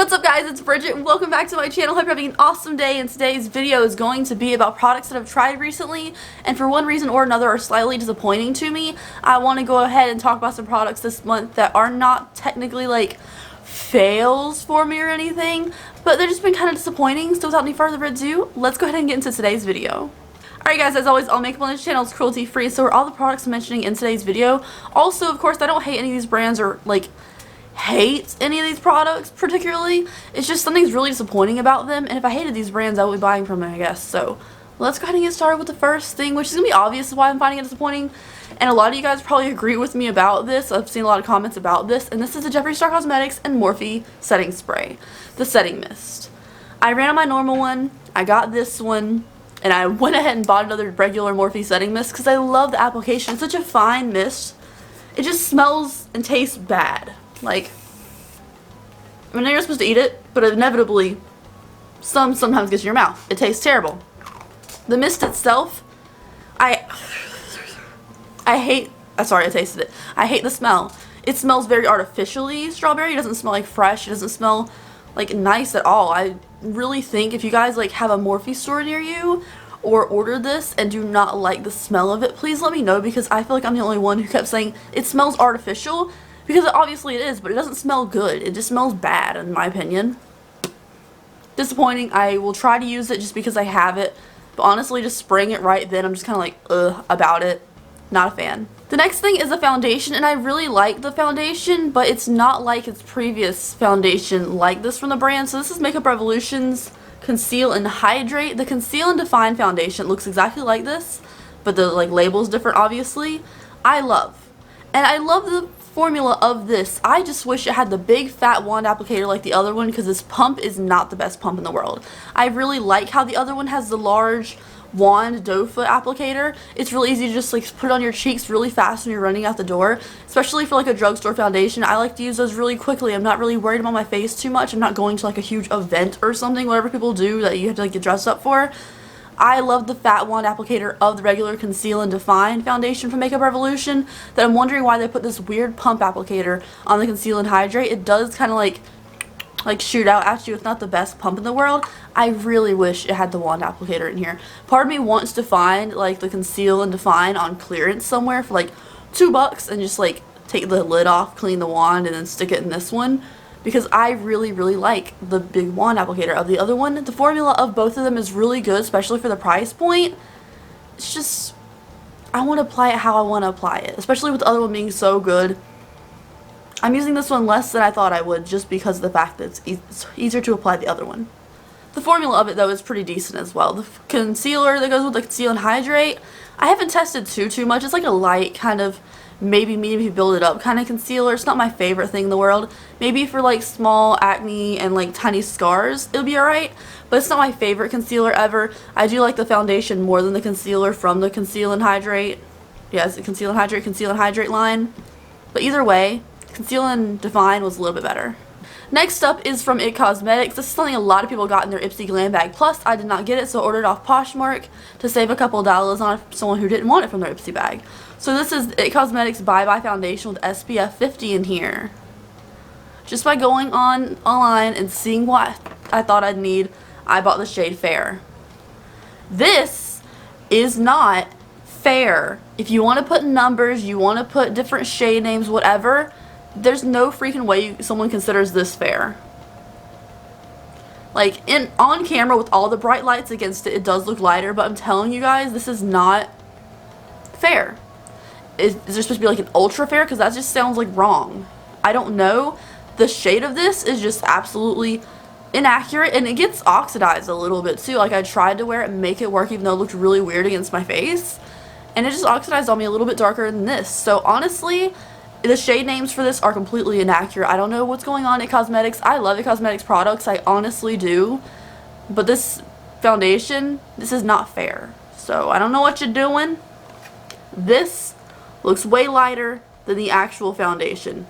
What's up guys, it's Bridget and welcome back to my channel. Hope you're having an awesome day, and today's video is going to be about products that I've tried recently and for one reason or another are slightly disappointing to me. I want to go ahead and talk about some products this month that are not technically like fails for me or anything, but they've just been kind of disappointing. So without any further ado, let's go ahead and get into today's video. Alright guys, as always, all makeup on this channel is cruelty free, so are all the products I'm mentioning in today's video. Also, of course, I don't hate any of these brands or like hate any of these products particularly. It's just something's really disappointing about them, and if I hated these brands I would be buying from them, I guess. So let's go ahead and get started with the first thing, which is going to be obvious why I'm finding it disappointing, and a lot of you guys probably agree with me about this. I've seen a lot of comments about this, and this is the Jeffree Star Cosmetics and Morphe setting spray, the setting mist. I ran on my normal one, I got this one, and I went ahead and bought another regular Morphe setting mist because I love the application. It's such a fine mist. It just smells and tastes bad. Like, I know you're supposed to eat it, but inevitably, sometimes gets in your mouth. It tastes terrible. The mist itself, I tasted it. I hate the smell. It smells very artificially strawberry. It doesn't smell like fresh. It doesn't smell like nice at all. I really think if you guys like have a Morphe store near you or ordered this and do not like the smell of it, please let me know, because I feel like I'm the only one who kept saying it smells artificial. Because obviously it is, but it doesn't smell good. It just smells bad, in my opinion. Disappointing. I will try to use it just because I have it. But honestly, just spraying it right then, I'm just kind of like, ugh, about it. Not a fan. The next thing is a foundation, and I really like the foundation, but it's not like its previous foundation like this from the brand. So this is Makeup Revolution's Conceal and Hydrate. The Conceal and Define foundation looks exactly like this, but the like label is different, obviously. I love. And I love the formula of this. I just wish it had the big fat wand applicator like the other one, because this pump is not the best pump in the world. I really like how the other one has the large wand doe foot applicator. It's really easy to just like put it on your cheeks really fast when you're running out the door, especially for like a drugstore foundation. I like to use those really quickly. I'm not really worried about my face too much. I'm not going to like a huge event or something, whatever people do that you have to like get dressed up for. I love the fat wand applicator of the regular Conceal and Define foundation from Makeup Revolution, that I'm wondering why they put this weird pump applicator on the Conceal and Hydrate. It does kind of like shoot out at you. It's not the best pump in the world. I really wish it had the wand applicator in here. Part of me wants to find like the Conceal and Define on clearance somewhere for like $2 and just like take the lid off, clean the wand, and then stick it in this one. Because I really like the big wand applicator of the other one. The formula of both of them is really good, especially for the price point. It's just, I want to apply it how I want to apply it, especially with the other one being so good. I'm using this one less than I thought I would, just because of the fact that it's easier to apply the other one. The formula of it though is pretty decent as well. The concealer that goes with the Conceal and Hydrate, I haven't tested too much. It's like a light kind of, maybe medium if you build it up kind of concealer. It's not my favorite thing in the world. Maybe for like small acne and like tiny scars it'll be alright, but it's not my favorite concealer ever. I do like the foundation more than the concealer from the Conceal and Hydrate. Yeah, it's the Conceal and Hydrate line. But either way, Conceal and Define was a little bit better. Next up is from IT Cosmetics. This is something a lot of people got in their Ipsy Glam Bag Plus. I did not get it, so I ordered off Poshmark to save a couple dollars on someone who didn't want it from their Ipsy bag. So this is IT Cosmetics Bye Bye Foundation with SPF 50 in here. Just by going online and seeing what I thought I'd need, I bought the shade Fair. This is not fair. If you want to put numbers, you want to put different shade names, whatever, there's no freaking way someone considers this fair. Like, on camera with all the bright lights against it, it does look lighter, but I'm telling you guys, this is not fair. Is there supposed to be like an ultra fair? Because that just sounds like wrong. I don't know. The shade of this is just absolutely inaccurate, and it gets oxidized a little bit too. Like, I tried to wear it and make it work even though it looked really weird against my face, and it just oxidized on me a little bit darker than this. So honestly, the shade names for this are completely inaccurate. I don't know what's going on at Cosmetics. I love the Cosmetics products, I honestly do, but this foundation, this is not fair. So I don't know what you're doing. This looks way lighter than the actual foundation.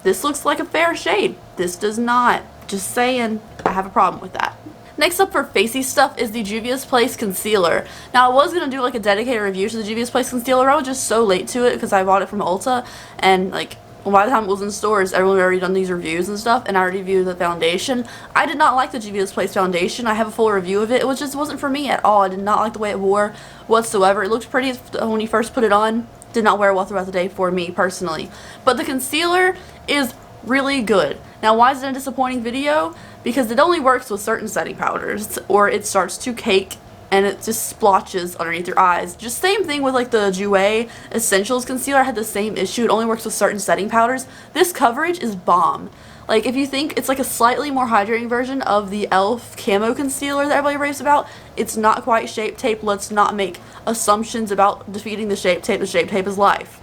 This looks like a fair shade. This does not. Just saying, I have a problem with that. Next up for facey stuff is the Juvia's Place Concealer. Now, I was going to do like a dedicated review to the Juvia's Place Concealer. I was just so late to it because I bought it from Ulta, and like by the time it was in stores, everyone had already done these reviews and stuff, and I already reviewed the foundation. I did not like the Juvia's Place foundation. I have a full review of it. It wasn't for me at all. I did not like the way it wore whatsoever. It looked pretty when you first put it on. Did not wear well throughout the day for me personally. But the concealer is really good. Now, why is it a disappointing video? Because it only works with certain setting powders, or it starts to cake and it just splotches underneath your eyes. Just same thing with like the Jouer Essentials concealer. I had the same issue. It only works with certain setting powders. This coverage is bomb. Like, if you think it's like a slightly more hydrating version of the e.l.f. Camo Concealer that everybody raves about, it's not quite Shape Tape. Let's not make assumptions about defeating the Shape Tape. The Shape Tape is life.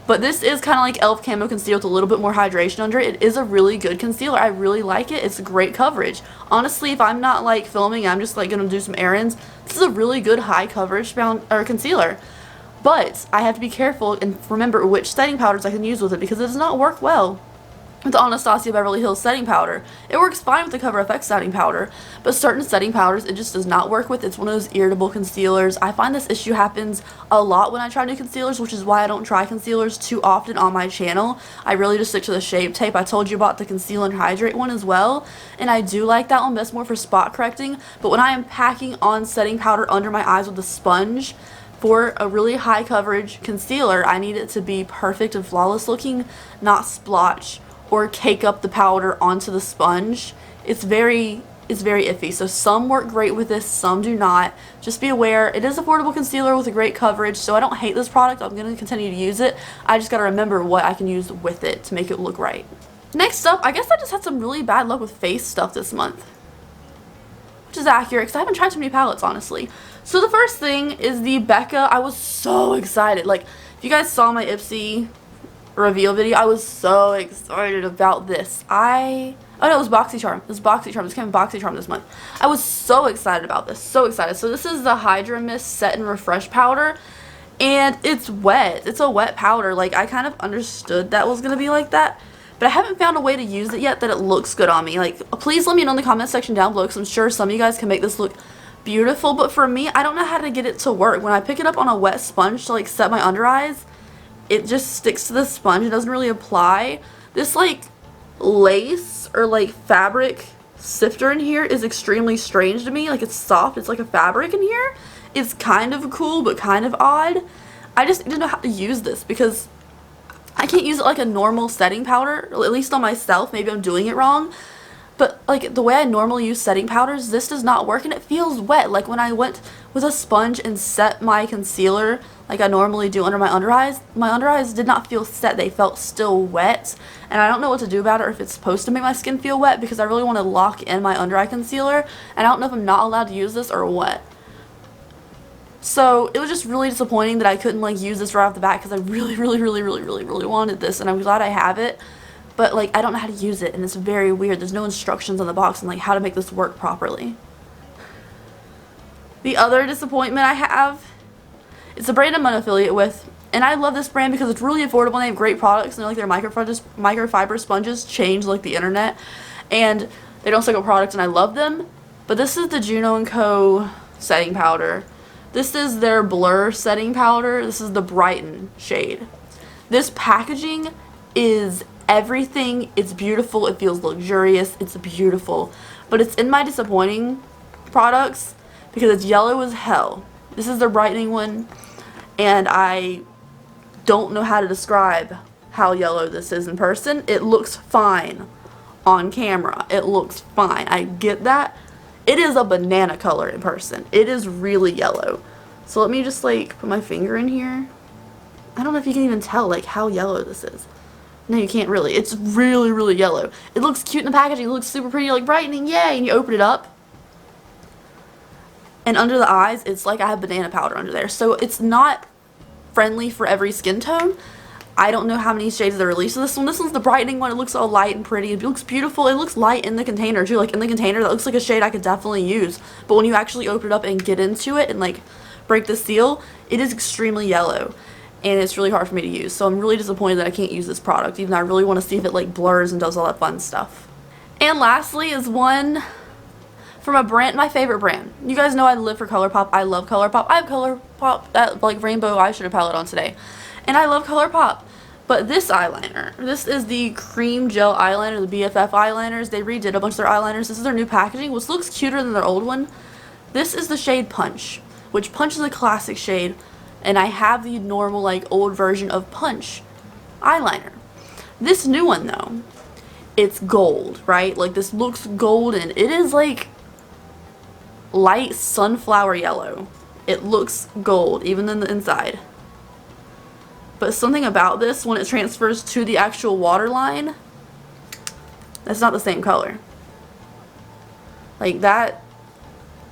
But this is kind of like e.l.f. Camo Concealer with a little bit more hydration under it. It is a really good concealer. I really like it. It's great coverage. Honestly, if I'm not like filming, I'm just like going to do some errands, this is a really good high coverage concealer. But I have to be careful and remember which setting powders I can use with it, because it does not work well with the Anastasia Beverly Hills setting powder. It works fine with the Cover FX setting powder, but certain setting powders it just does not work with. It's one of those irritable concealers. I find this issue happens a lot when I try new concealers, which is why I don't try concealers too often on my channel. I really just stick to the Shape Tape. I told you about the Conceal and Hydrate one as well, and I do like that one, but it's more for spot correcting. But when I am packing on setting powder under my eyes with a sponge for a really high coverage concealer, I need it to be perfect and flawless looking, not splotch or cake up the powder onto the sponge. It's very iffy. So some work great with this, some do not. Just be aware, it is affordable concealer with a great coverage, so I don't hate this product. I'm going to continue to use it. I just got to remember what I can use with it to make it look right. Next up, I guess I just had some really bad luck with face stuff this month, which is accurate because I haven't tried too many palettes, honestly. So the first thing is the Becca. I was so excited. Like, if you guys saw my Ipsy reveal video, I was so excited about this. Oh no, it was BoxyCharm. This came in BoxyCharm this month. I was so excited about this. So excited. So this is the Hydra Mist Set and Refresh powder, and it's wet. It's a wet powder. Like, I kind of understood that was going to be like that, but I haven't found a way to use it yet that it looks good on me. Like, please let me know in the comment section down below, because I'm sure some of you guys can make this look beautiful, but for me, I don't know how to get it to work. When I pick it up on a wet sponge to like set my under eyes, it just sticks to the sponge. It doesn't really apply. This like lace or like fabric sifter in here is extremely strange to me. Like, it's soft. It's like a fabric in here. It's kind of cool, but kind of odd. I just didn't know how to use this because I can't use it like a normal setting powder, at least on myself. Maybe I'm doing it wrong. But like the way I normally use setting powders, this does not work, and it feels wet. Like when I went with a sponge and set my concealer like I normally do under my under eyes did not feel set. They felt still wet, and I don't know what to do about it, or if it's supposed to make my skin feel wet, because I really want to lock in my under eye concealer, and I don't know if I'm not allowed to use this or what. So it was just really disappointing that I couldn't like use this right off the bat, because I really wanted this, and I'm glad I have it. But like, I don't know how to use it, and it's very weird. There's no instructions on the box on like how to make this work properly. The other disappointment I have, it's a brand I'm an affiliate with, and I love this brand because it's really affordable and they have great products, and like their microfiber sponges change like the internet, and they don't cycle products, and I love them. But this is the Juno Co setting powder. This is their Blur setting powder. This is the Brighten shade. This packaging is everything. It's beautiful. It feels luxurious. It's beautiful. But it's in my disappointing products because it's yellow as hell. This is the brightening one, and I don't know how to describe how yellow this is in person. It looks fine on camera. It looks fine. I get that. It is a banana color in person. It is really yellow. So let me just like put my finger in here. I don't know if you can even tell like how yellow this is. No, you can't really. It's really yellow. It looks cute in the packaging. It looks super pretty, like brightening, yay! And you open it up, and under the eyes, it's like I have banana powder under there. So it's not friendly for every skin tone. I don't know how many shades they released of this one. This one's the brightening one. It looks all light and pretty. It looks beautiful. It looks light in the container too. Like in the container, that looks like a shade I could definitely use. But when you actually open it up and get into it and like break the seal, it is extremely yellow. And it's really hard for me to use. So I'm really disappointed that I can't use this product, even though I really want to see if it like blurs and does all that fun stuff. And lastly is one from a brand, my favorite brand. You guys know I live for Colorpop. I love Colorpop. I have Colorpop, that like rainbow eyeshadow palette on today. And I love Colorpop. But this eyeliner, this is the cream gel eyeliner, the BFF eyeliners. They redid a bunch of their eyeliners. This is their new packaging, which looks cuter than their old one. This is the shade Punch, which Punch is a classic shade, and I have the normal, like, old version of Punch eyeliner. This new one, though, it's gold, right? Like, this looks golden. It is, like, light sunflower yellow. It looks gold, even in the inside. But something about this, when it transfers to the actual waterline, that's not the same color. Like, that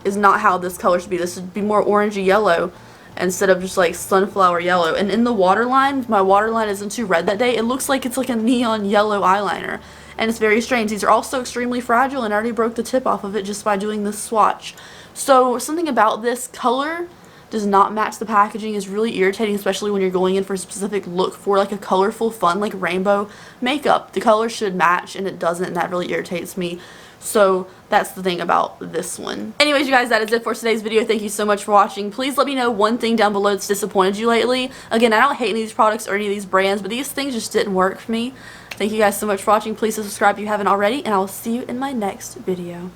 is not how this color should be. This should be more orangey yellow instead of just like sunflower yellow. And in the waterline, my waterline isn't too red that day. It looks like it's like a neon yellow eyeliner. And it's very strange. These are also extremely fragile, and I already broke the tip off of it just by doing this swatch. So something about this color does not match the packaging. Is really irritating, especially when you're going in for a specific look for like a colorful, fun, like rainbow makeup. The color should match, and it doesn't, and that really irritates me. So that's the thing about this one. Anyways, you guys, that is it for today's video. Thank you so much for watching. Please let me know one thing down below that's disappointed you lately. Again, I don't hate any of these products or any of these brands, but these things just didn't work for me. Thank you guys so much for watching. Please subscribe if you haven't already, and I will see you in my next video.